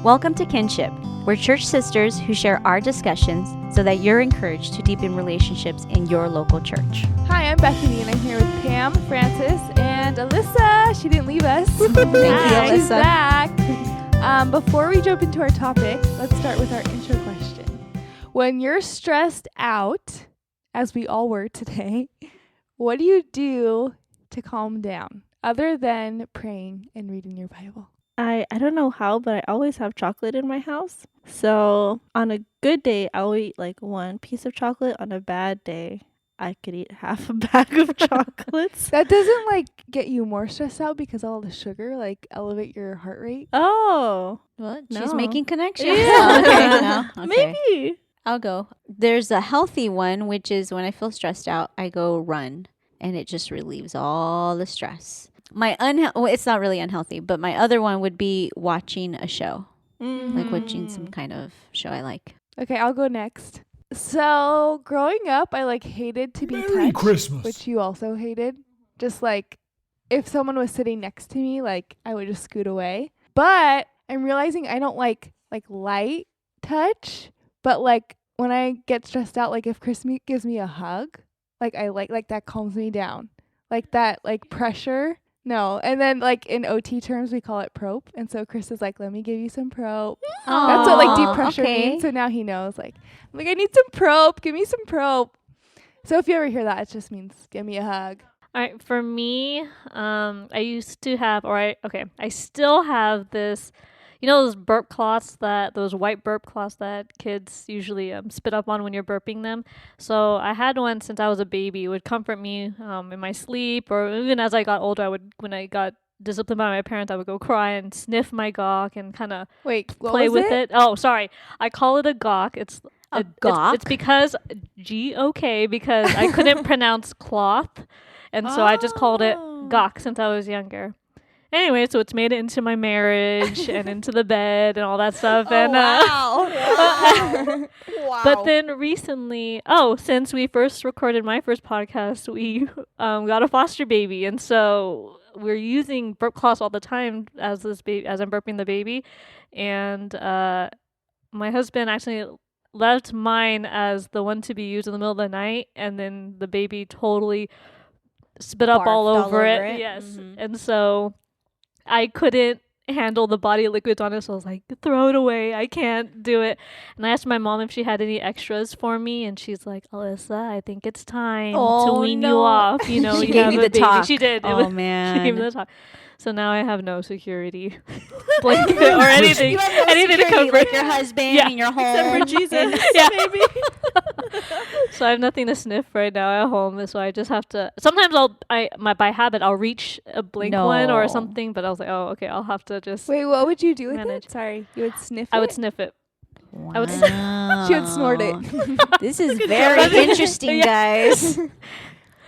Welcome to Kinship. We're church sisters who share our discussions so that you're encouraged to deepen relationships in your local church. Hi, I'm Bethany, and I'm here with Pam, Francis, and Alyssa. She didn't leave us. Thank you, Alyssa. She's back. Before we jump into our topic, let's start with our intro question. When you're stressed out, as we all were today, what do you do to calm down other than praying and reading your Bible? I don't know how, but I always have chocolate in my house. So on a good day, I'll eat like one piece of chocolate. On a bad day, I could eat half a bag of chocolates. That doesn't get you more stressed out because all the sugar elevate your heart rate? Oh, What? No. She's making connections. Yeah. Okay. maybe. I'll go. There's a healthy one, which is when I feel stressed out, I go run, and it just relieves all the stress. It's not really unhealthy, but my other one would be watching a show, like watching some kind of show I like. Okay, I'll go next. So, growing up, I hated to be Merry touched, Christmas. which you also hated. Just if someone was sitting next to me, I would just scoot away. But I'm realizing I don't like light touch, but when I get stressed out, if Chris gives me a hug, I like that calms me down. That pressure. No. And then in OT terms, we call it prope. And so Chris is let me give you some prope. That's what deep pressure means. So now he knows I need some prope. Give me some prope. So if you ever hear that, it just means give me a hug. All right, for me, I used to have, I still have this, those those white burp cloths that kids usually spit up on when you're burping them. So I had one since I was a baby. It would comfort me in my sleep, or even as I got older, when I got disciplined by my parents, I would go cry and sniff my gawk and kind of play with it. Oh, sorry. I call it a gawk. It's A gawk? It's because G-O-K, because I couldn't pronounce cloth. And so I just called it gawk since I was younger. Anyway, so it's made it into my marriage and into the bed and all that stuff. Wow. But then recently, since we first recorded my first podcast, we got a foster baby. And so we're using burp cloths all the time as I'm burping the baby. And my husband actually left mine as the one to be used in the middle of the night. And then the baby totally spit up all over it. Yes. Mm-hmm. And so I couldn't handle the body liquids on it, so I was like, throw it away. I can't do it. And I asked my mom if she had any extras for me, and she's like, Alyssa, I think it's time to wean you off. She you gave have you a the baby. talk. She did. Oh, She man. gave me the talk. So now I have no security blanket or anything. You have no anything security, to cover. your husband Yeah. and your home. Except for Jesus, Yeah. maybe. So I have nothing to sniff right now at home, so I just have to. Sometimes by habit I'll reach a blink one or No. something, but I was like, oh, okay, I'll have to just. Wait, what would you do with Manage. it? Sorry, you would sniff I it? would sniff it. I would She would snort it. This is very interesting, guys.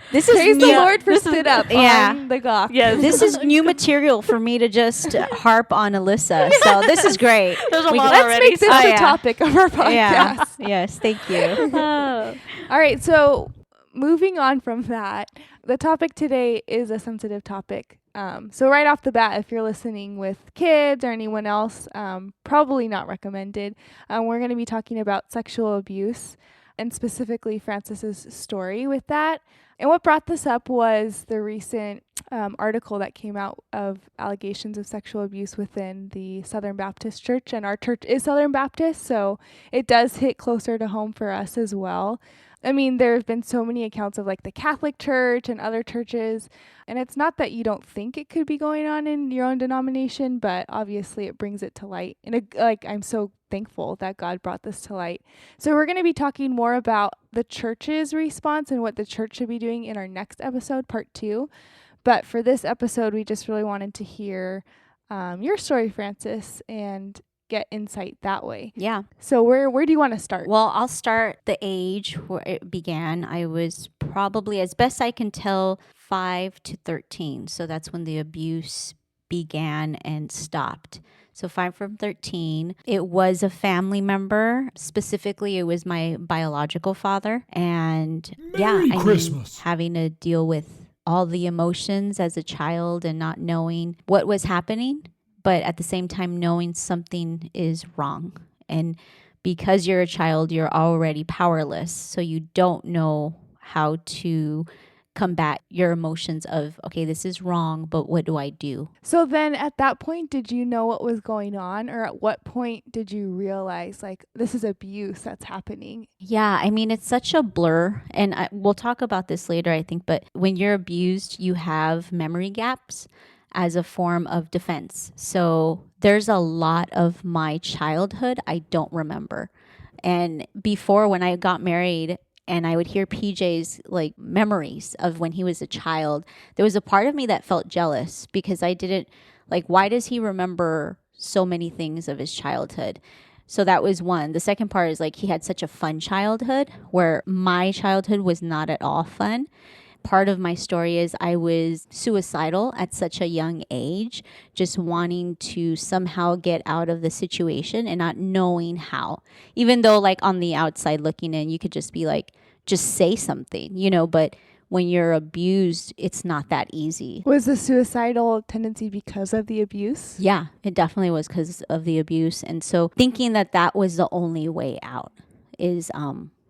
This is Praise the Lord for this is- spit up yeah. on the gawk. Yes. This is new material for me to just harp on Alyssa. So this is great. There's a We- lot Let's already. make this Oh, the yeah. topic of our podcast. Yeah. Yes. Thank you. All right, so moving on from that, the topic today is a sensitive topic. So right off the bat, if you're listening with kids or anyone else, probably not recommended. We're going to be talking about sexual abuse and specifically Francis's story with that. And what brought this up was the recent article that came out of allegations of sexual abuse within the Southern Baptist Church. And our church is Southern Baptist, so it does hit closer to home for us as well. I mean, there have been so many accounts of the Catholic Church and other churches, and it's not that you don't think it could be going on in your own denomination, but obviously it brings it to light. And I'm so thankful that God brought this to light. So we're going to be talking more about the church's response and what the church should be doing in our next episode, part 2. But for this episode, we just really wanted to hear your story, Francis, and get insight that way. Yeah. So where do you want to start? Well, I'll start the age where it began. I was probably, as best I can tell, 5 to 13. So that's when the abuse began and stopped. So 5 from 13. It was a family member. Specifically, it was my biological father. And Merry I Christmas. mean, having to deal with all the emotions as a child and not knowing what was happening. but at the same time knowing something is wrong. And because you're a child, you're already powerless. So you don't know how to combat your emotions of, okay, this is wrong, but what do I do? So then at that point, did you know what was going on? Or at what point did you realize, like, this is abuse that's happening? Yeah, I mean, it's such a blur. And we'll talk about this later, I think. But when you're abused, you have memory gaps as a form of defense. So there's a lot of my childhood I don't remember. And before, when I got married, and I would hear PJ's like memories of when he was a child, there was a part of me that felt jealous because I didn't, like, why does he remember so many things of his childhood? So that was one. The second part is like he had such a fun childhood where my childhood was not at all fun. Part of my story is I was suicidal at such a young age, just wanting to somehow get out of the situation and not knowing how. Even though, like, on the outside looking in, you could just be like, just say something, you know, but when you're abused, it's not that easy. Was the suicidal tendency because of the abuse? Yeah, it definitely was because of the abuse. And so thinking that that was the only way out is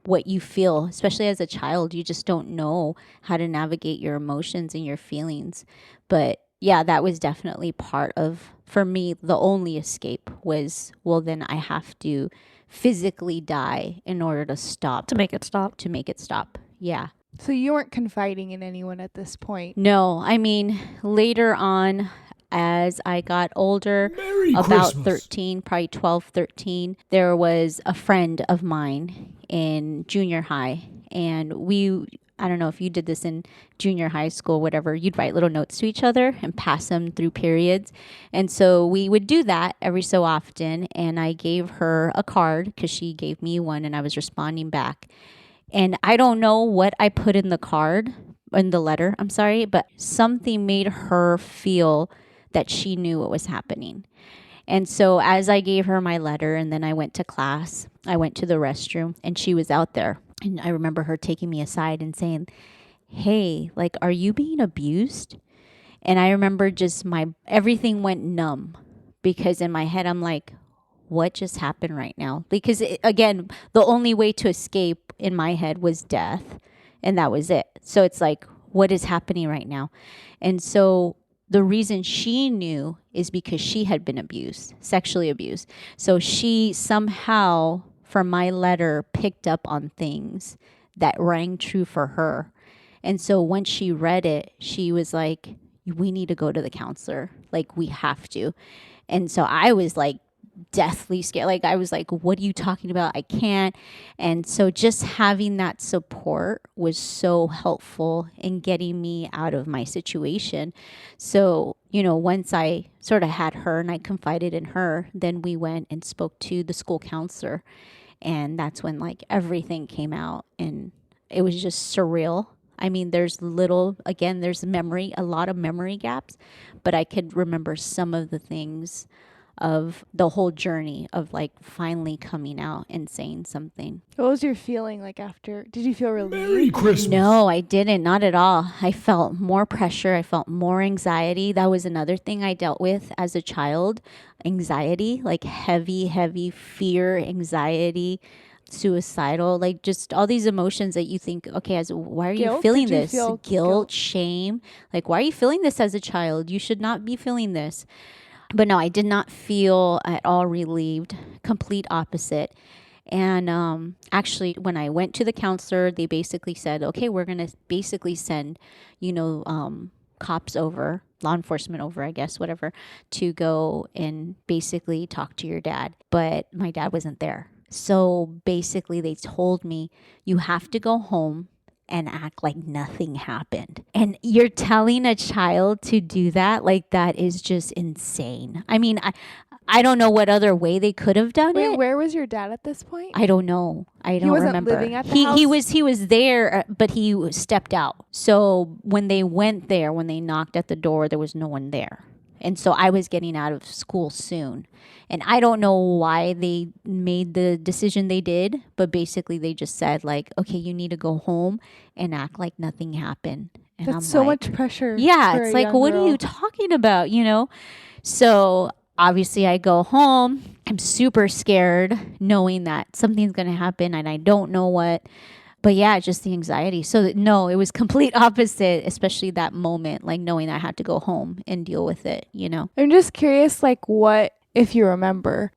what you feel, especially as a child. You just don't know how to navigate your emotions and your feelings. But yeah, that was definitely part of, for me, the only escape was, well, then I have to physically die in order to stop, To make it stop. to make it stop. Yeah. So you weren't confiding in anyone at this point? No, I mean, later on, as I got older, Merry about Christmas. 13, probably 12, 13, there was a friend of mine in junior high. And I don't know if you did this in junior high school, whatever, you'd write little notes to each other and pass them through periods. And so we would do that every so often. And I gave her a card because she gave me one and I was responding back. And I don't know what I put in the card, in the letter, I'm sorry, but something made her feel that she knew what was happening. And so as I gave her my letter and then I went to class, I went to the restroom and she was out there. And I remember her taking me aside and saying, hey, like, are you being abused? And I remember just everything went numb because in my head, I'm like, what just happened right now? Because again, the only way to escape in my head was death. And that was it. So it's like, what is happening right now? And so the reason she knew is because she had been abused, sexually abused. So she somehow, from my letter, picked up on things that rang true for her. And so once she read it, she was like, we need to go to the counselor. Like, we have to. And so I was like, deathly scared. Like, I was like, what are you talking about? I can't. And so just having that support was so helpful in getting me out of my situation. So, you know, once I sort of had her and I confided in her, then we went and spoke to the school counselor. And that's when like everything came out and it was just surreal. I mean, there's a lot of memory gaps, but I could remember some of the things of the whole journey of like finally coming out and saying something. What was your feeling like after? Did you feel Merry relieved? Christmas. No, I didn't. Not at all. I felt more pressure. I felt more anxiety. That was another thing I dealt with as a child. Anxiety, like heavy fear, anxiety, suicidal, like just all these emotions that you think, okay, why are you Guilt? feeling Did you this? feel Guilt, guilt? shame. Like, why are you feeling this as a child? You should not be feeling this. But no, I did not feel at all relieved. Complete opposite. And actually, when I went to the counselor, they basically said, okay, we're going to basically send, cops over, law enforcement over, I guess, whatever, to go and basically talk to your dad. But my dad wasn't there. So basically, they told me, you have to go home and act like nothing happened. And you're telling a child to do that? Like, that is just insane. I mean, I don't know what other way they could have done Wait, it. where was your dad at this point? I don't know. I don't wasn't remember. living at the He house? was there, but he stepped out. So when they went there, when they knocked at the door, there was no one there. And so I was getting out of school soon. And I don't know why they made the decision they did, but basically they just said like, okay, you need to go home and act like nothing happened. And That's I'm so like, much pressure. yeah, for it's a like, young what are girl. you talking about, So obviously I go home. I'm super scared knowing that something's going to happen and I don't know what. But yeah, just the anxiety. So no, it was complete opposite, especially that moment, like knowing I had to go home and deal with it, you know. I'm just curious, like, what, if you remember,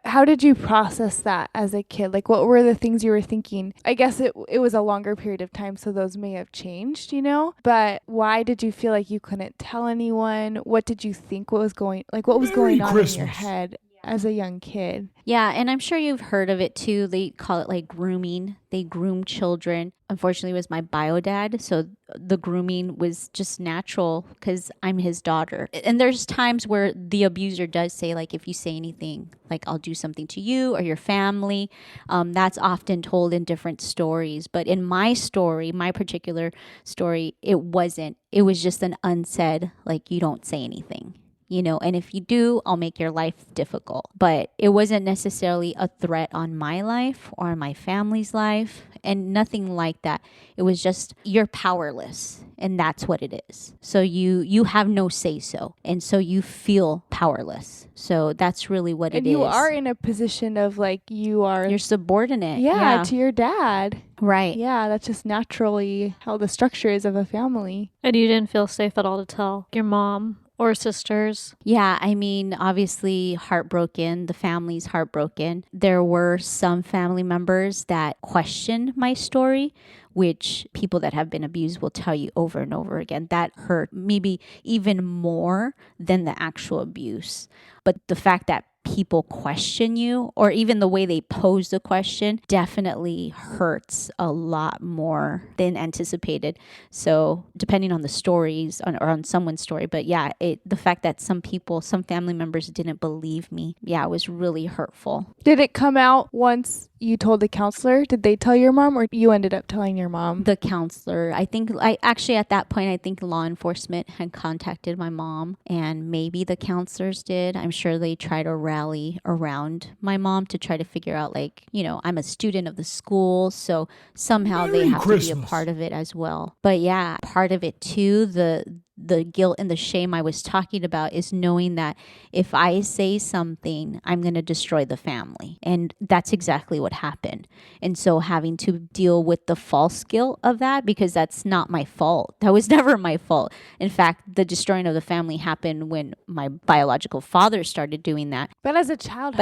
how did you process that as a kid? Like, what were the things you were thinking? I guess it was a longer period of time, so those may have changed, you know? But why did you feel like you couldn't tell anyone? What did you think what was going on in your head as a young kid? Yeah, and I'm sure you've heard of it too. They call it like grooming. They groom children. Unfortunately, it was my bio dad, so the grooming was just natural because I'm his daughter. And there's times where the abuser does say, like, if you say anything, like, I'll do something to you or your family. That's often told in different stories. But in my story, my particular story, it wasn't. It was just an unsaid, like, you don't say anything. You know, and if you do, I'll make your life difficult. But it wasn't necessarily a threat on my life or on my family's life and nothing like that. It was just you're powerless and that's what it is. So you have no say so. And so you feel powerless. So that's really what it is. And you are in a position of like you're subordinate. Yeah, to your dad. Right. Yeah, that's just naturally how the structure is of a family. And you didn't feel safe at all to tell your mom or sisters? Yeah, I mean, obviously heartbroken. The family's heartbroken. There were some family members that questioned my story, which people that have been abused will tell you over and over again. That hurt maybe even more than the actual abuse. But the fact that people question you, or even the way they pose the question, definitely hurts a lot more than anticipated. So depending on the stories or on someone's story, but yeah, the fact that some family members didn't believe me, yeah, it was really hurtful. Did it come out once you told the counselor? Did they tell your mom, or you ended up telling your mom? The counselor. I think at that point, I think law enforcement had contacted my mom, and maybe the counselors did. I'm sure they tried to rally around my mom to try to figure out, like, you know, I'm a student of the school, so somehow they have to be a part of it as well. But yeah, part of it too, the guilt and the shame I was talking about is knowing that if I say something, I'm going to destroy the family. And that's exactly what happened. And so having to deal with the false guilt of that, because that's not my fault. That was never my fault. In fact, the destroying of the family happened when my biological father started doing that. But as a child,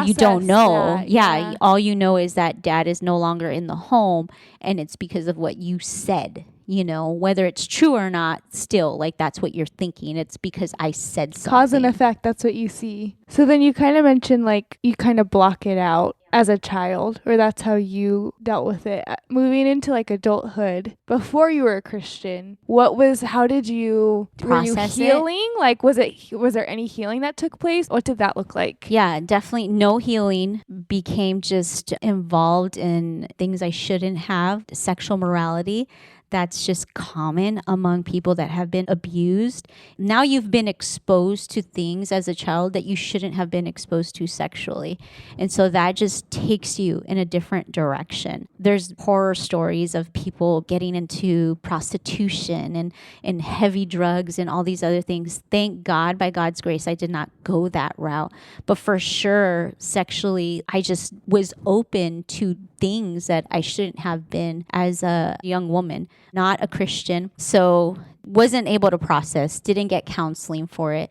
you don't know. That? Yeah, all you know is that dad is no longer in the home, and it's because of what you said. You know, whether it's true or not, still, like, that's what you're thinking. It's because I said something. Cause and effect, that's what you see. So then you kind of mentioned, like, you kind of block it out as a child, or that's how you dealt with it. Moving into, like, adulthood, before you were a Christian, how did you process were you healing? it? Like, was there any healing that took place? What did that look like? Yeah, definitely no healing. Became just involved in things I shouldn't have, sexual morality. That's just common among people that have been abused. Now you've been exposed to things as a child that you shouldn't have been exposed to sexually. And so that just takes you in a different direction. There's horror stories of people getting into prostitution and heavy drugs and all these other things. Thank God, by God's grace, I did not go that route. But for sure, sexually, I just was open to things that I shouldn't have been as a young woman, not a Christian. So wasn't able to process, didn't get counseling for it.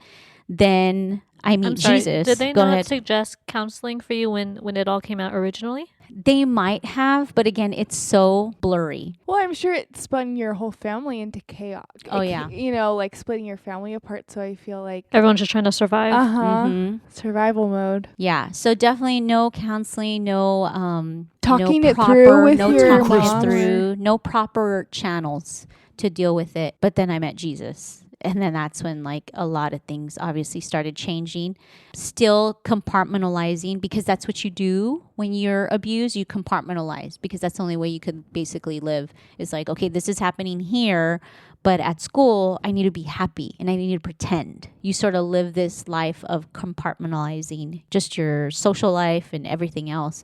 Then I meet Jesus. Did they Go not ahead. suggest counseling for you when it all came out originally? They might have, but again, it's so blurry. Well, I'm sure it spun your whole family into chaos. Oh, yeah. You know, like splitting your family apart. So I feel like Everyone's just trying to survive. Mhm. survival mode. Yeah. So definitely no counseling, no Talking no it proper, through with no your talking mom. it through, no proper channels to deal with it. But then I met Jesus. And then that's when, like, a lot of things obviously started changing. Still compartmentalizing, because that's what you do when you're abused. You compartmentalize, because that's the only way you could basically live. It's like, okay, this is happening here, but at school, I need to be happy and I need to pretend. You sort of live this life of compartmentalizing just your social life and everything else.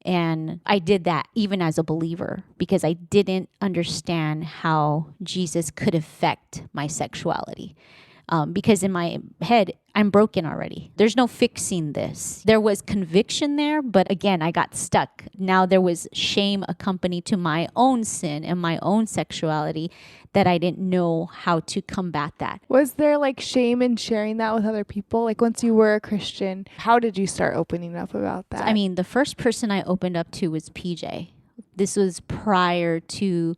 And I did that even as a believer, because I didn't understand how Jesus could affect my sexuality. because in my head, I'm broken already. There's no fixing this. There was conviction there, but again, I got stuck. Now there was shame accompanied to my own sin and my own sexuality that I didn't know how to combat that. Was there like shame in sharing that with other people? Like once you were a Christian, how did you start opening up about that? I mean, the first person I opened up to was PJ. This was prior to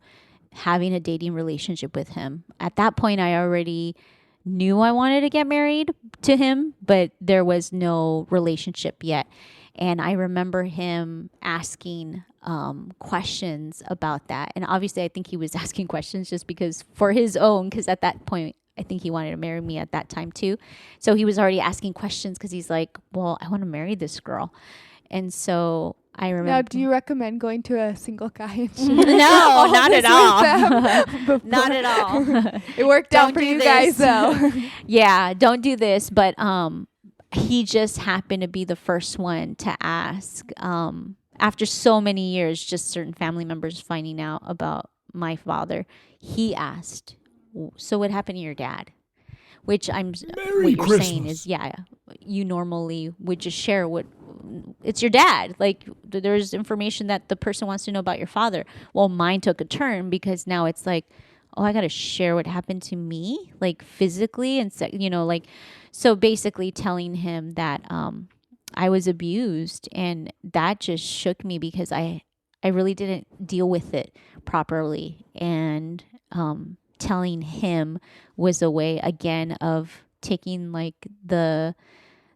having a dating relationship with him. At that point, I already knew I wanted to get married to him, but there was no relationship yet. And I remember him asking questions about that. And obviously, I think he was asking questions just because for his own, because at that point, I think he wanted to marry me at that time too. So he was already asking questions because he's like, well, I want to marry this girl. And so I remember. Now, do you recommend going to a single guy and No, not at all. all. Not at all. It worked Don't out for do you this. guys though. Yeah, don't do this. But he just happened to be the first one to ask. After so many years, just certain family members finding out about my father, he asked, so what happened to your dad? Which what you're saying is, yeah, you normally would just share what it's your dad. Like there's information that the person wants to know about your father. Well, mine took a turn because now it's like, oh, I got to share what happened to me, like physically and like, so basically telling him that I was abused, and that just shook me because I really didn't deal with it properly, and telling him was a way again of taking like the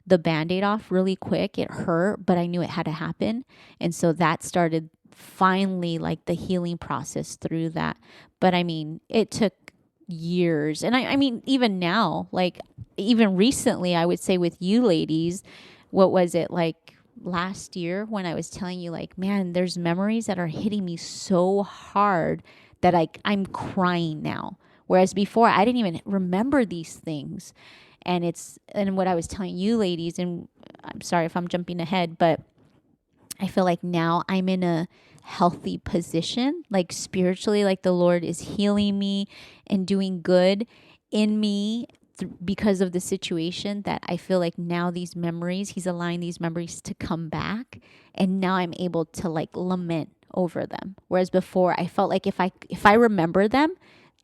Band-Aid off really quick. It hurt, but I knew it had to happen. And so that started finally like the healing process through that. But I mean, it took years. And I mean, even now, like even recently, I would say with you ladies, what was it like last year when I was telling you like, man, there's memories that are hitting me so hard that I'm crying now. Whereas before I didn't even remember these things. And what I was telling you ladies, and I'm sorry if I'm jumping ahead, but I feel like now I'm in a healthy position, like spiritually, like the Lord is healing me and doing good in me because of the situation, that I feel like now these memories, he's allowing these memories to come back. And now I'm able to like lament over them. Whereas before I felt like if I remember them,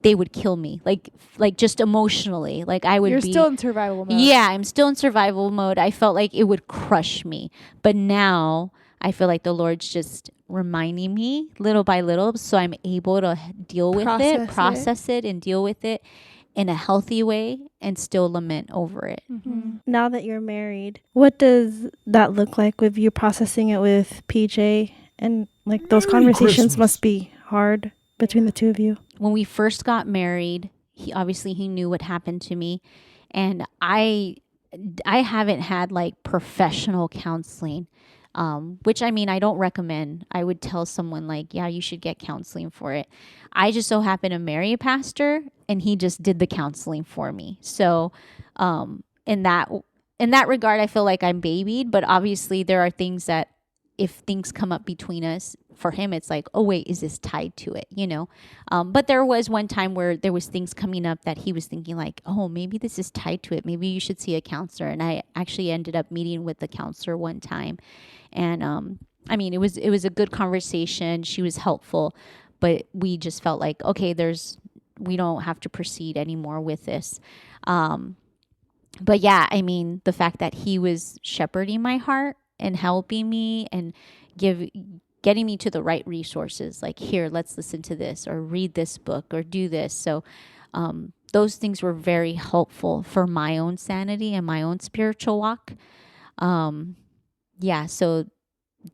they would kill me, like just emotionally. Like I would You're be still in survival mode. Yeah, I'm still in survival mode. I felt like it would crush me. But now I feel like the Lord's just reminding me little by little, so I'm able to deal with process it, and deal with it in a healthy way and still lament over it. Mm-hmm. Now that you're married, what does that look like with you processing it with PJ? And like those conversations must be hard between the two of you. When we first got married, he knew what happened to me, and I haven't had like professional counseling, which I mean I don't recommend. I would tell someone like, yeah, you should get counseling for it. I just so happened to marry a pastor, and he just did the counseling for me. So in that regard, I feel like I'm babied, but obviously there are things that if things come up between us, for him, it's like, oh, wait, is this tied to it? But there was one time where there was things coming up that he was thinking like, oh, maybe this is tied to it. Maybe you should see a counselor. And I actually ended up meeting with the counselor one time. And I mean, it was a good conversation. She was helpful, but we just felt like, okay, we don't have to proceed anymore with this. But yeah, I mean, the fact that he was shepherding my heart and helping me and getting me to the right resources, like, here, let's listen to this or read this book or do this. So those things were very helpful for my own sanity and my own spiritual walk. So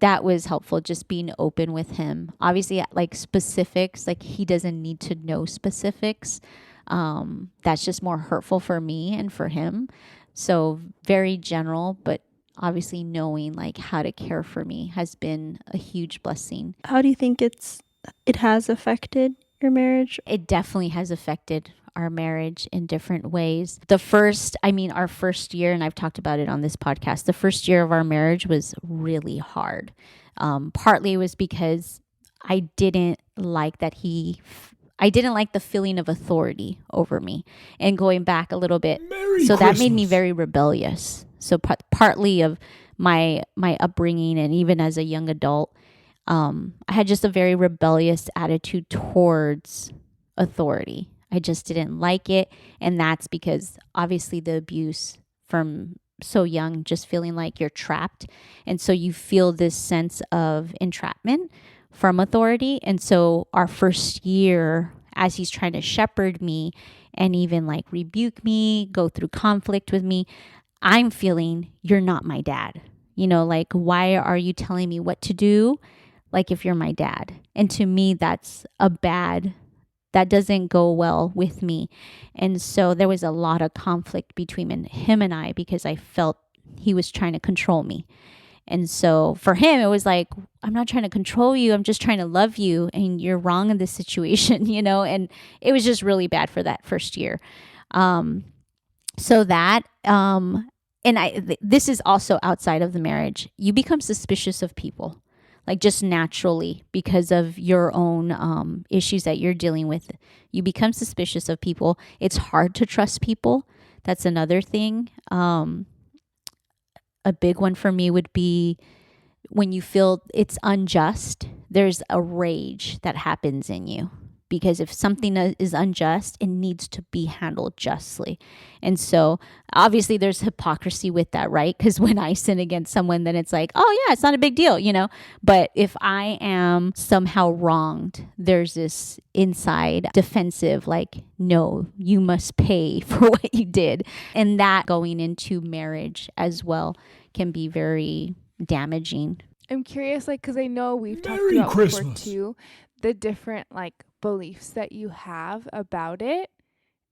that was helpful, just being open with him. Obviously, like specifics, like he doesn't need to know specifics. That's just more hurtful for me and for him. So very general, but obviously knowing like how to care for me has been a huge blessing. How do you think it has affected your marriage? It definitely has affected our marriage in different ways. Our first year, and I've talked about it on this podcast, the first year of our marriage was really hard. Partly it was because I didn't like that I didn't like the feeling of authority over me. And going back a little bit, Merry so that made me Christmas. very rebellious. So partly of my upbringing, and even as a young adult, I had just a very rebellious attitude towards authority. I just didn't like it. And that's because obviously the abuse from so young, just feeling like you're trapped. And so you feel this sense of entrapment from authority. And so our first year, as he's trying to shepherd me and even like rebuke me, go through conflict with me, I'm feeling, you're not my dad. You know, like, why are you telling me what to do? Like, if you're my dad. And to me, that doesn't go well with me. And so there was a lot of conflict between him and I, because I felt he was trying to control me. And so for him, it was like, I'm not trying to control you. I'm just trying to love you. And you're wrong in this situation, you know? And it was just really bad for that first year. This is also outside of the marriage. You become suspicious of people, like just naturally, because of your own issues that you're dealing with. You become suspicious of people. It's hard to trust people. That's another thing. A big one for me would be when you feel it's unjust, there's a rage that happens in you. Because if something is unjust, it needs to be handled justly. And so obviously there's hypocrisy with that, right? Because when I sin against someone, then it's like, oh yeah, it's not a big deal, you know? But if I am somehow wronged, there's this inside defensive, like, no, you must pay for what you did. And that going into marriage as well can be very damaging. I'm curious, like, because I know we've talked Merry about before Christmas. too, the different like beliefs that you have about it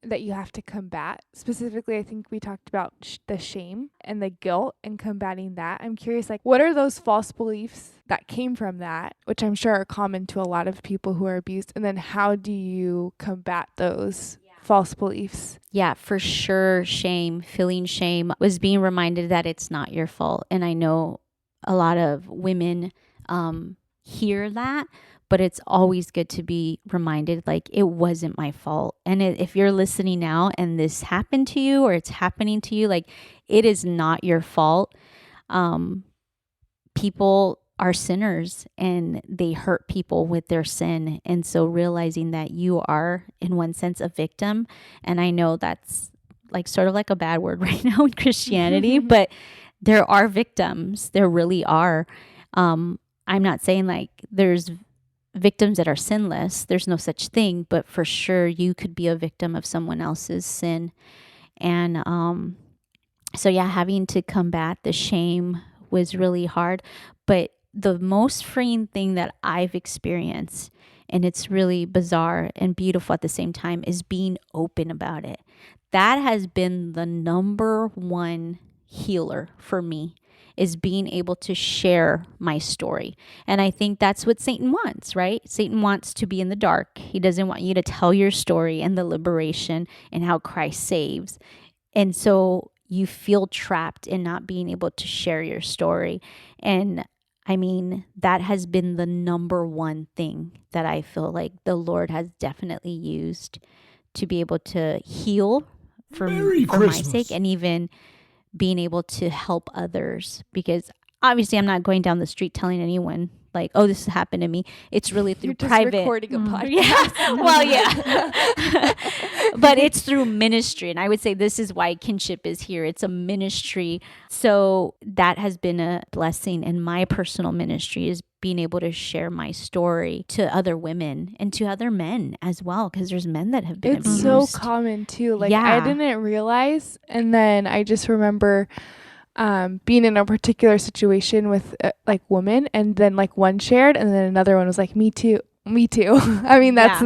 that you have to combat. Specifically, I think we talked about the shame and the guilt and combating that. I'm curious, like, what are those false beliefs that came from that, which I'm sure are common to a lot of people who are abused? And then how do you combat those false beliefs? Yeah, for sure. Feeling shame was being reminded that it's not your fault. And I know a lot of women hear that, but it's always good to be reminded, like, it wasn't my fault. And if you're listening now and this happened to you or it's happening to you, like, it is not your fault. People are sinners and they hurt people with their sin. And so realizing that you are, in one sense, a victim. And I know that's like sort of like a bad word right now in Christianity, but there are victims. There really are. I'm not saying like there's victims that are sinless. There's no such thing, but for sure you could be a victim of someone else's sin. And so yeah, having to combat the shame was really hard. But the most freeing thing that I've experienced, and it's really bizarre and beautiful at the same time, is being open about it. That has been the number one healer for me, is being able to share my story. And I think that's what Satan wants, right? Satan wants to be in the dark. He doesn't want you to tell your story and the liberation and how Christ saves. And so you feel trapped in not being able to share your story. And I mean, that has been the number one thing that I feel like the Lord has definitely used to be able to heal for my Christmas. sake, and even being able to help others, because obviously I'm not going down the street telling anyone like, oh, this happened to me. It's really through You're just private. recording a podcast. Yeah. Well, yeah. But it's through ministry. And I would say this is why Kinship is here. It's a ministry. So that has been a blessing in my personal ministry, is being able to share my story to other women and to other men as well, because there's men that have been It's abused. so common too. Like, Yeah. I didn't realize, and then I just remember being in a particular situation with like women, and then like one shared, and then another one was like, me too. I mean, that's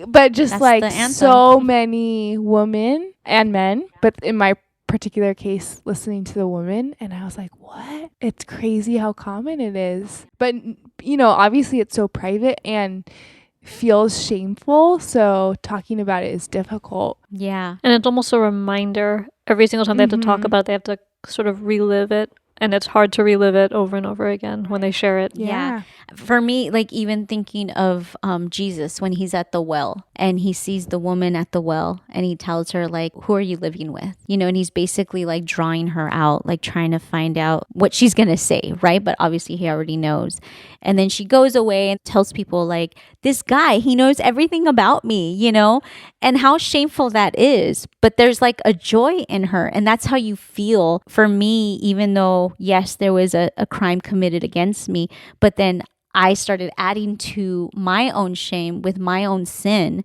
but just That's like the anthem. so many women and men, but in my particular case, listening to the woman, and I was like, what? It's crazy how common it is. But you know, obviously it's so private and feels shameful, so talking about it is difficult. Yeah. And it's almost a reminder every single time they have to talk Mhm. about it, they have to sort of relive it and it's hard to relive it over and over again when they share it. Yeah. For me, like even thinking of Jesus when he's at the well and he sees the woman at the well and he tells her like, who are you living with? You know, and he's basically like drawing her out, like trying to find out what she's going to say, right? But obviously he already knows. And then she goes away and tells people like, this guy, he knows everything about me, you know, and how shameful that is. But there's like a joy in her. And that's how you feel for me, even though, yes, there was a crime committed against me, but then I started adding to my own shame with my own sin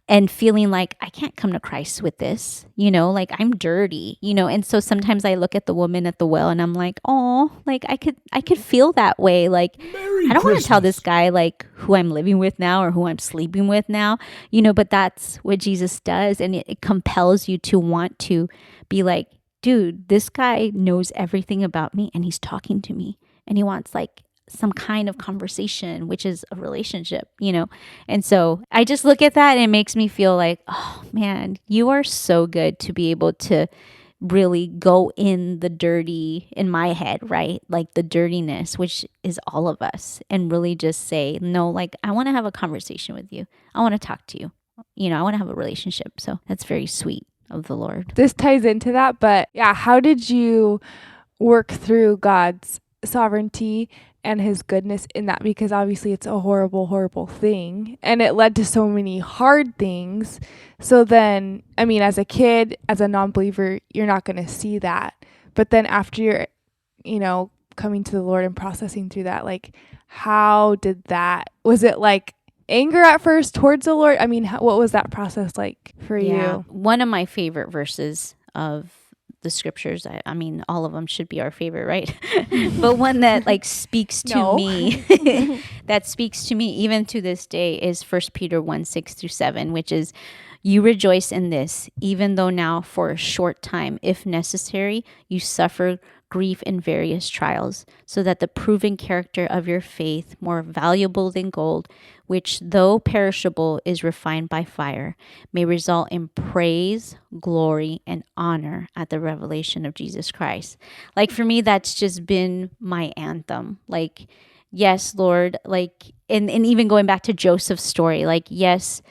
and feeling like I can't come to Christ with this, you know, like I'm dirty, you know. And so sometimes I look at the woman at the well and I'm like, oh, like I could feel that way. Like, I don't want to tell this guy like who I'm living with now or who I'm sleeping with now, you know, but that's what Jesus does. And it compels you to want to be like, dude, this guy knows everything about me and he's talking to me and he wants like some kind of conversation, which is a relationship, you know? And so I just look at that and it makes me feel like, oh man, you are so good to be able to really go in the dirty in my head, right? Like the dirtiness, which is all of us, and really just say, no, like I want to have a conversation with you. I want to talk to you. You know, I want to have a relationship. So that's very sweet of the Lord. This ties into that, but yeah, how did you work through God's sovereignty and his goodness in that? Because obviously it's a horrible, horrible thing and it led to so many hard things. So then, I mean, as a kid, as a non-believer, you're not going to see that. But then after you're, you know, coming to the Lord and processing through that, like, how did that, was it like anger at first towards the Lord? I mean, what was that process like for you? One of my favorite verses of the scriptures, I mean, all of them should be our favorite, right? But one that like speaks to me, that speaks to me even to this day is 1 Peter 1:6-7, which is, you rejoice in this, even though now for a short time, if necessary, you suffer grief in various trials, so that the proven character of your faith, more valuable than gold, which though perishable is refined by fire, may result in praise, glory, and honor at the revelation of Jesus Christ. Like for me, that's just been my anthem. Like, yes, Lord, like, and even going back to Joseph's story, like, yes,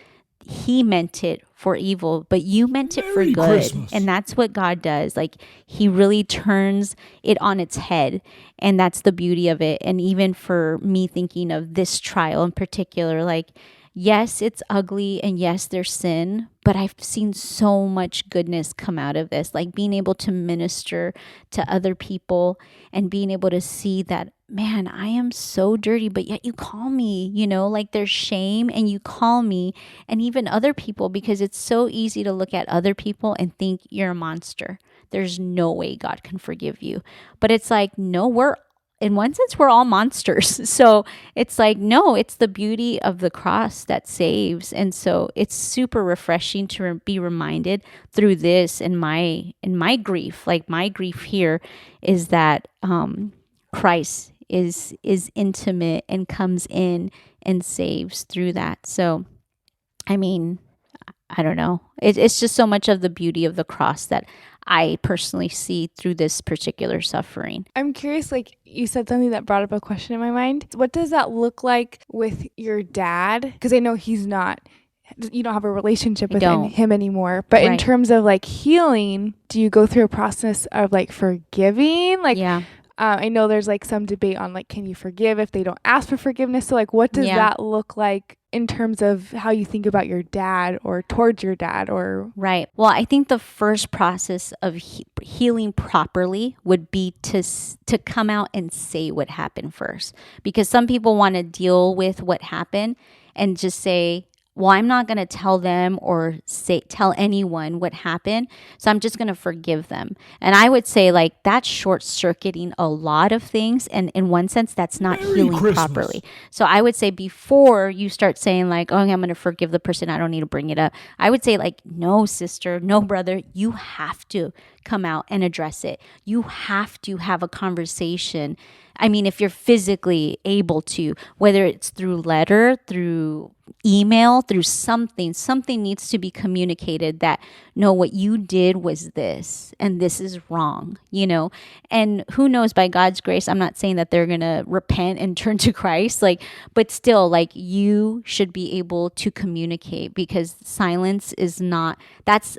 he meant it for evil, but you meant it for good. Christmas. And that's what God does. Like he really turns it on its head. And that's the beauty of it. And even for me thinking of this trial in particular, like, yes, it's ugly and yes, there's sin, but I've seen so much goodness come out of this, like being able to minister to other people and being able to see that, man, I am so dirty, but yet you call me, you know, like there's shame and you call me, and even other people, because it's so easy to look at other people and think you're a monster. There's no way God can forgive you. But it's like, no, in one sense, we're all monsters. So it's like, no, it's the beauty of the cross that saves. And so it's super refreshing to be reminded through this in my grief. Like my grief here is that Christ is intimate and comes in and saves through that. So, I mean, I don't know. It's just so much of the beauty of the cross that I personally see through this particular suffering. I'm curious, like you said something that brought up a question in my mind. What does that look like with your dad? Because I know you don't have a relationship with him anymore. But in terms of like healing, do you go through a process of like forgiving? Like, yeah. I know there's like some debate on like, can you forgive if they don't ask for forgiveness? So like, what does that look like in terms of how you think about your dad or towards your dad or? Right. Well, I think the first process of healing properly would be to come out and say what happened first, because some people want to deal with what happened and just say, well, I'm not going to tell them or tell anyone what happened, so I'm just going to forgive them. And I would say like that's short-circuiting a lot of things, and in one sense that's not healing properly. So I would say before you start saying like, oh, I'm going to forgive the person, I don't need to bring it up, I would say like, no, sister, no, brother, you have to come out and address it. You have to have a conversation. I mean, if you're physically able to, whether it's through letter, through email, through something needs to be communicated that, no, what you did was this and this is wrong, and who knows, by God's grace, I'm not saying that they're going to repent and turn to Christ, but still, you should be able to communicate, because silence is not, that's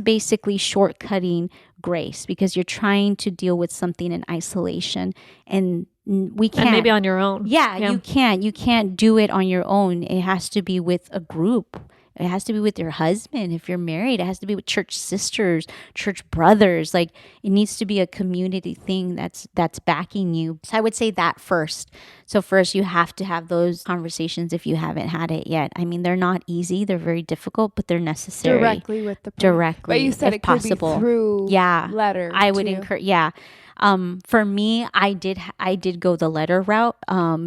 basically shortcutting grace, because you're trying to deal with something in isolation, and we can't. And maybe on your own. Yeah, you can't do it on your own. It has to be with a group. It has to be with your husband. If you're married, it has to be with church sisters, church brothers. It needs to be a community thing that's backing you. So I would say that first. So first, you have to have those conversations if you haven't had it yet. I mean, they're not easy. They're very difficult, but they're necessary. Directly with the person. Directly, But you said if it could possible. be through letter. I would too. encourage. Yeah. For me, I did go the letter route,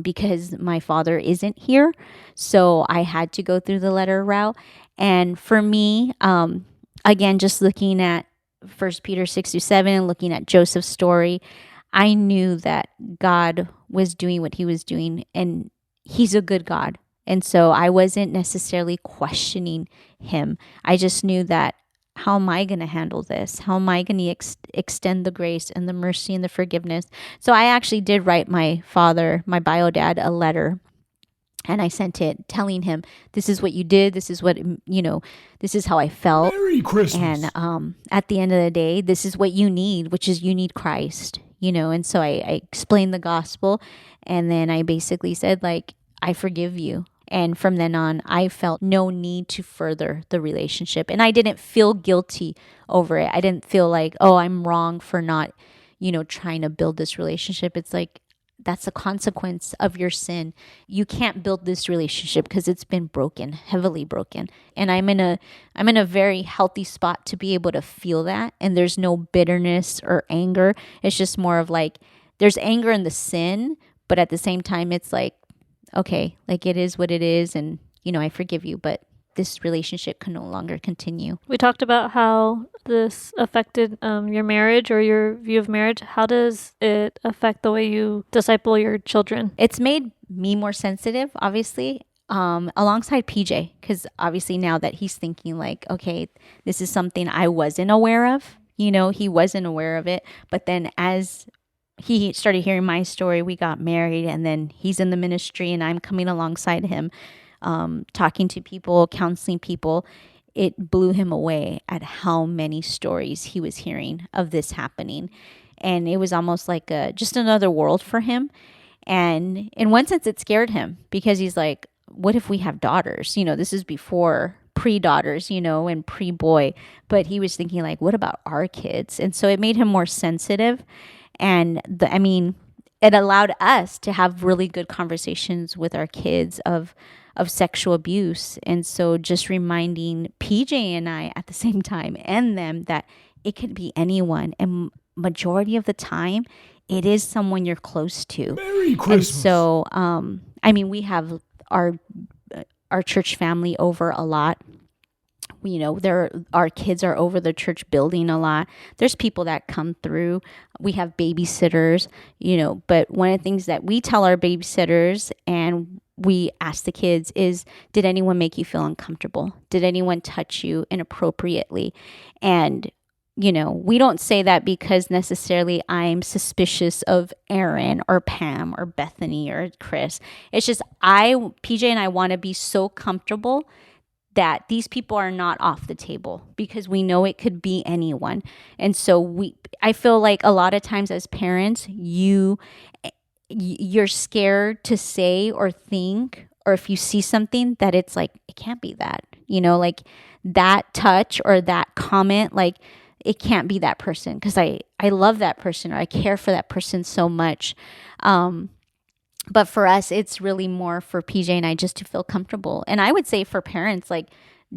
because my father isn't here. So I had to go through the letter route. And for me, again, just looking at 1 Peter 6-7, looking at Joseph's story, I knew that God was doing what he was doing, and he's a good God. And so I wasn't necessarily questioning him. I just knew that, how am I going to handle this? How am I going to extend the grace and the mercy and the forgiveness? So I actually did write my father, my bio dad, a letter. And I sent it telling him, this is what you did. This is what, this is how I felt. Merry Christmas. And at the end of the day, this is what you need, which is you need Christ, And so I explained the gospel. And then I basically said, I forgive you. And from then on, I felt no need to further the relationship. And I didn't feel guilty over it. I didn't feel like, oh, I'm wrong for not, trying to build this relationship. It's that's a consequence of your sin. You can't build this relationship because it's been broken, heavily broken. And I'm in a very healthy spot to be able to feel that. And there's no bitterness or anger. It's just more of there's anger in the sin, but at the same time, it's okay, it is what it is, and I forgive you, but this relationship can no longer continue. We talked about how this affected your marriage or your view of marriage. How does it affect the way you disciple your children? It's made me more sensitive, obviously, alongside PJ, because obviously now that he's thinking okay, this is something I wasn't aware of. He wasn't aware of it, but then as he started hearing my story, we got married, and then he's in the ministry and I'm coming alongside him, talking to people, counseling people. It blew him away at how many stories he was hearing of this happening. And it was almost just another world for him. And in one sense, it scared him, because he's what if we have daughters? This is before pre-daughters, and pre-boy. But he was thinking what about our kids? And so it made him more sensitive. And it allowed us to have really good conversations with our kids of sexual abuse. And so just reminding PJ and I at the same time, and them, that it could be anyone. And majority of the time, it is someone you're close to. Merry Christmas. And so, we have our church family over a lot. Our kids are over the church building a lot. There's people that come through. We have babysitters, but one of the things that we tell our babysitters and we ask the kids is, did anyone make you feel uncomfortable? Did anyone touch you inappropriately? And, we don't say that because necessarily I'm suspicious of Aaron or Pam or Bethany or Chris. It's just PJ and I want to be so comfortable that these people are not off the table, because we know it could be anyone. And so I feel a lot of times as parents, you're scared to say or think, or if you see something that it's it can't be that, that touch or that comment, it can't be that person, because I love that person, or I care for that person so much. But for us, it's really more for PJ and I just to feel comfortable. And I would say for parents,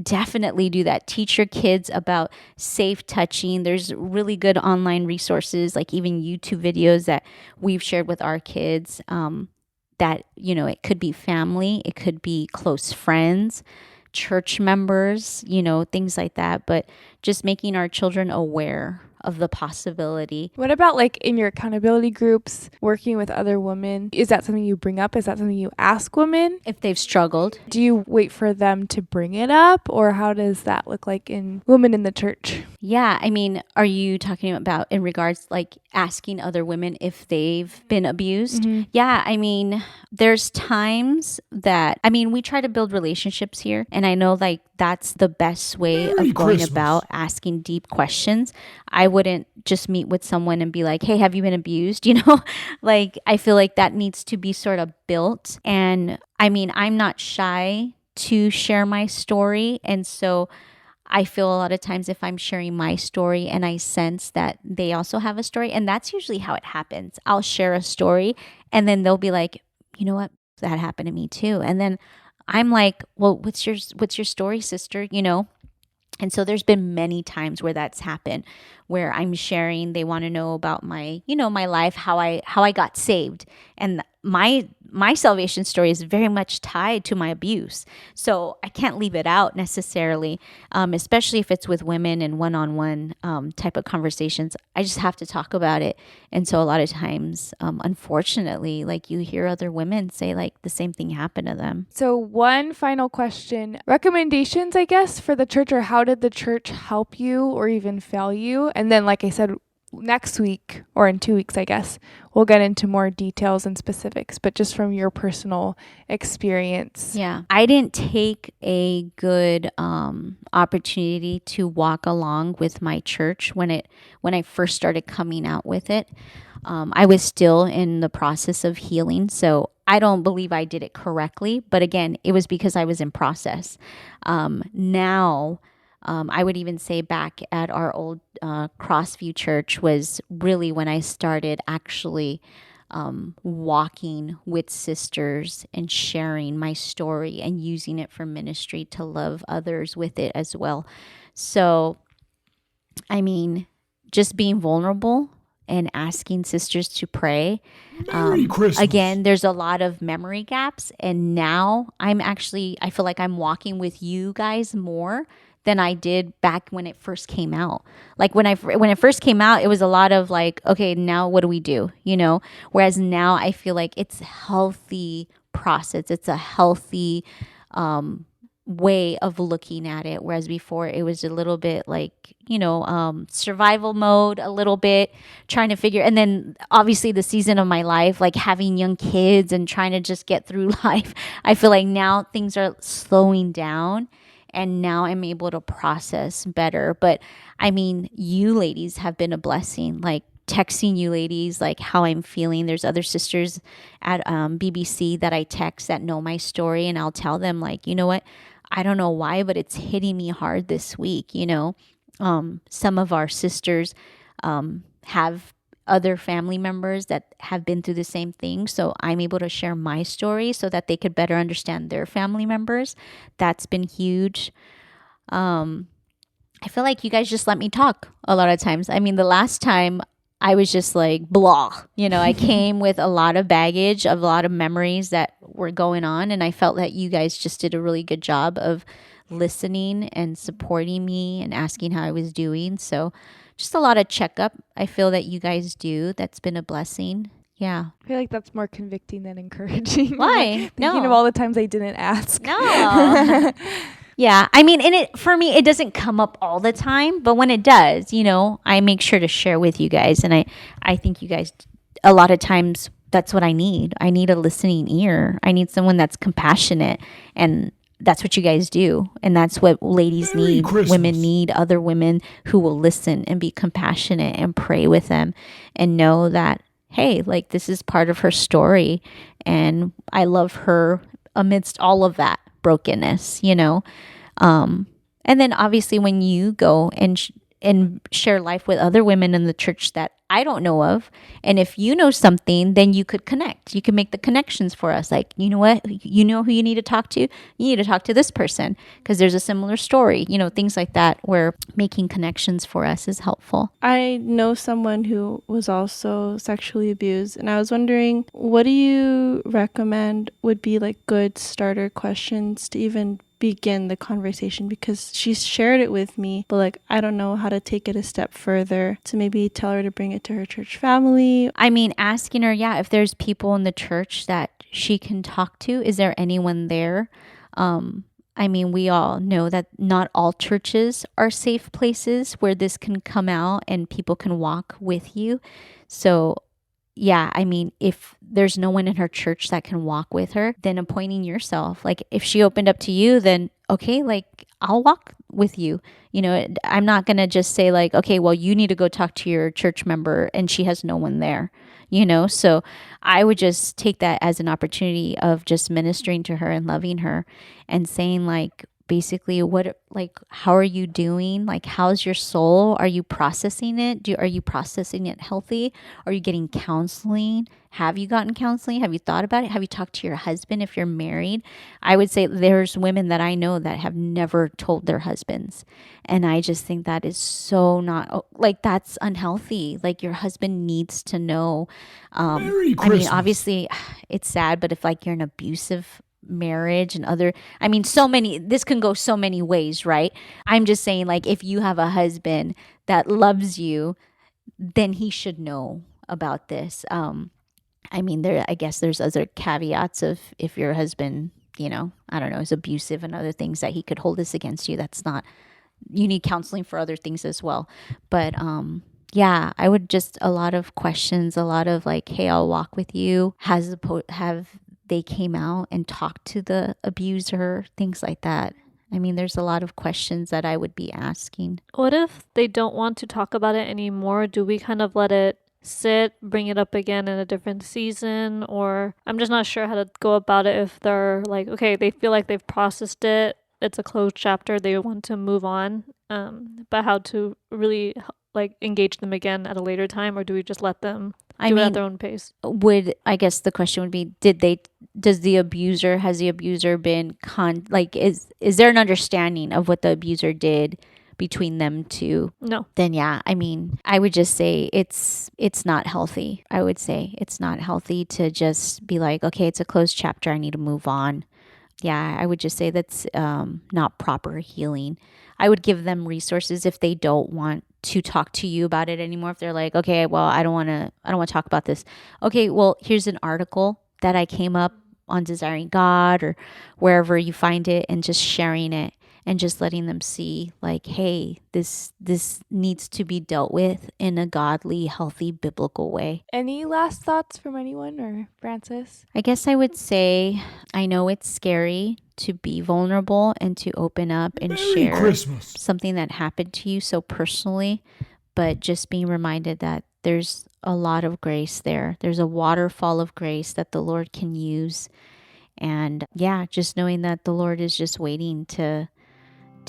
definitely do that. Teach your kids about safe touching. There's really good online resources, even YouTube videos that we've shared with our kids, that, it could be family, it could be close friends, church members, things like that. But just making our children aware of the possibility. What about like in your accountability groups, working with other women? Is that something you bring up? Is that something you ask women? If they've struggled, Do you wait for them to bring it up, or how does that look like in women in the church? yeah, I mean, are you talking about in regards like asking other women if they've been abused? Mhm. Yeah, I mean, there's times that, I mean, we try to build relationships here, and I know like that's the best way Merry of going Christmas. about asking deep questions. I wouldn't just meet with someone and be like, hey, have you been abused? You know, like I feel like that needs to be sort of built. And I mean, I'm not shy to share my story. And so I feel a lot of times if I'm sharing my story and I sense that they also have a story, and that's usually how it happens. I'll share a story and then they'll be like, you know what? That happened to me too. And then I'm like, well, what's your story, sister? You know? And so there's been many times where that's happened, where I'm sharing, they want to know about my, you know, my life, how I got saved. And my salvation story is very much tied to my abuse. So I can't leave it out necessarily, especially if it's with women and one-on-one type of conversations. I just have to talk about it. And so a lot of times, unfortunately, like you hear other women say like the same thing happened to them. So one final question. Recommendations, I guess, for the church, or how did the church help you or even fail you? And then, like I said, next week or in 2 weeks, I guess, we'll get into more details and specifics, but just from your personal experience. Yeah. I didn't take a good opportunity to walk along with my church when I first started coming out with it. I was still in the process of healing, so I don't believe I did it correctly. But again, it was because I was in process. Now, I would even say back at our old Crossview church was really when I started actually walking with sisters and sharing my story and using it for ministry to love others with it as well. So, I mean, just being vulnerable and asking sisters to pray. Merry Christmas. Again, there's a lot of memory gaps. And now I feel like I'm walking with you guys more than I did back when it first came out. Like when it first came out, it was a lot of like, okay, now what do we do? You know, whereas now I feel like it's a healthy process. It's a healthy way of looking at it. Whereas before it was a little bit like, you know, survival mode, a little bit trying to figure. And then obviously the season of my life, like having young kids and trying to just get through life. I feel like now things are slowing down. And now I'm able to process better. But I mean, you ladies have been a blessing, like texting you ladies, like how I'm feeling. There's other sisters at BBC that I text that know my story. And I'll tell them like, you know what? I don't know why, but it's hitting me hard this week. You know, some of our sisters have other family members that have been through the same thing. So I'm able to share my story so that they could better understand their family members. That's been huge. I feel like you guys just let me talk a lot of times. I mean, the last time I was just like, blah, you know, I came with a lot of baggage, of a lot of memories that were going on. And I felt that you guys just did a really good job of listening and supporting me and asking how I was doing. So just a lot of checkup I feel that you guys do. That's been a blessing. Yeah. I feel like that's more convicting than encouraging. Why? Thinking of all the times I didn't ask. No. Yeah. I mean, for me, it doesn't come up all the time, but when it does, you know, I make sure to share with you guys. And I think you guys, a lot of times, that's what I need. I need a listening ear. I need someone that's compassionate, and that's what you guys do. And that's what ladies Merry need. Christmas. Women need other women who will listen and be compassionate and pray with them and know that, hey, like this is part of her story. And I love her amidst all of that brokenness, you know? And then obviously when you go and share life with other women in the church that I don't know of, and if you know something, then you could connect. You can make the connections for us. Like, you know what? You know who you need to talk to? You need to talk to this person because there's a similar story, you know, things like that, where making connections for us is helpful. I know someone who was also sexually abused, and I was wondering, what do you recommend would be like good starter questions to even begin the conversation, because she's shared it with me, but like I don't know how to take it a step further to maybe tell her to bring it to her church family. I mean, asking her, yeah, if there's people in the church that she can talk to. Is there anyone there? I mean, we all know that not all churches are safe places where this can come out and people can walk with you. So, yeah, I mean, if there's no one in her church that can walk with her, then appointing yourself. Like, if she opened up to you, then okay, like, I'll walk with you. You know, I'm not going to just say, like, okay, well, you need to go talk to your church member and she has no one there, you know? So I would just take that as an opportunity of just ministering to her and loving her and saying, like, basically, how are you doing? Like, how's your soul? Are you processing it? Are you processing it healthy? Are you getting counseling? Have you gotten counseling? Have you thought about it? Have you talked to your husband if you're married? I would say there's women that I know that have never told their husbands. And I just think that is so not, like, that's unhealthy. Like, your husband needs to know. Merry I mean, Christmas. obviously, it's sad, but if like you're an abusive marriage and this can go so many ways, right? I'm just saying, like, if you have a husband that loves you, then he should know about this. I mean, I guess there's other caveats of if your husband, you know, I don't know, is abusive and other things that he could hold this against you. You need counseling for other things as well. But, yeah, I would just, a lot of questions, a lot of like, hey, I'll walk with you. Have they came out and talked to the abuser, things like that. I mean, there's a lot of questions that I would be asking. What if they don't want to talk about it anymore? Do we kind of let it sit, bring it up again in a different season? Or I'm just not sure how to go about it if they're like, okay, they feel like they've processed it, it's a closed chapter, they want to move on, but how to really like engage them again at a later time? Or do we just let them do it at their own pace? I guess the question would be, has the abuser been is there an understanding of what the abuser did between them two? No. Then yeah, I mean, I would just say it's not healthy. I would say it's not healthy to just be like, okay, it's a closed chapter, I need to move on. Yeah, I would just say that's not proper healing. I would give them resources if they don't want to talk to you about it anymore. If they're like, okay, well, I don't want to talk about this. Okay, well, here's an article that I came up on Desiring God or wherever you find it, and just sharing it and just letting them see, like, hey, this needs to be dealt with in a godly, healthy, biblical way. Any last thoughts from anyone, or Francis? I guess I would say, I know it's scary to be vulnerable and to open up and Merry share Christmas. something that happened to you so personally, but just being reminded that there's a lot of grace there. There's a waterfall of grace that the Lord can use. And yeah, just knowing that the Lord is just waiting to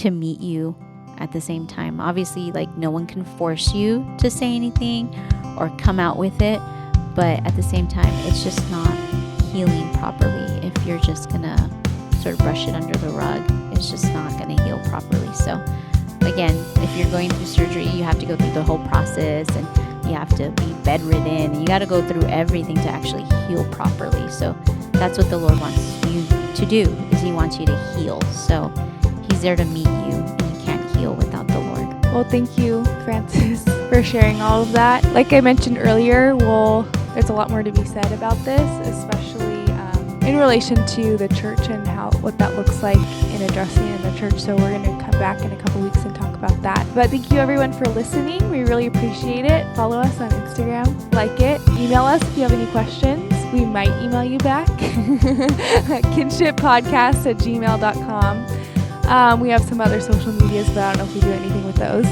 meet you at the same time. Obviously, like, no one can force you to say anything or come out with it, but at the same time, it's just not healing properly if you're just gonna sort of brush it under the rug. It's just not gonna heal properly. So again, if you're going through surgery, you have to go through the whole process, and you have to be bedridden, and you got to go through everything to actually heal properly. So that's what the Lord wants you to do, is he wants you to heal. So he's there to meet you, and you can't heal without the Lord. Well, thank you, Francis, for sharing all of that. Like I mentioned earlier, there's a lot more to be said about this, especially in relation to the church and what that looks like in addressing in the church. So we're going to come back in a couple weeks and talk about that. But thank you everyone for listening. We really appreciate it. Follow us on Instagram, like it, email us if you have any questions. We might email you back. kinshippodcast@gmail.com. We have some other social medias, but I don't know if we do anything with those.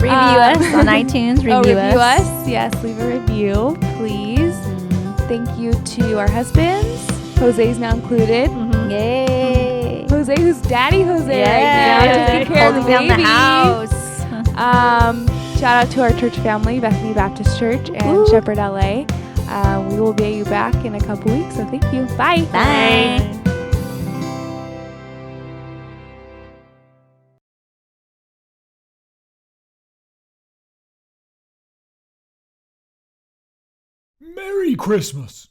Review us on iTunes. Review us. Yes, leave a review, please. Thank you to our husbands. Jose's now included. Yay! Jose, who's Daddy Jose Yeah, right now, taking care of the holding down baby. the house. Shout out to our church family, Bethany Baptist Church and Woo. Shepherd LA. We will be back in a couple weeks, so thank you. Bye. Bye. Merry Christmas.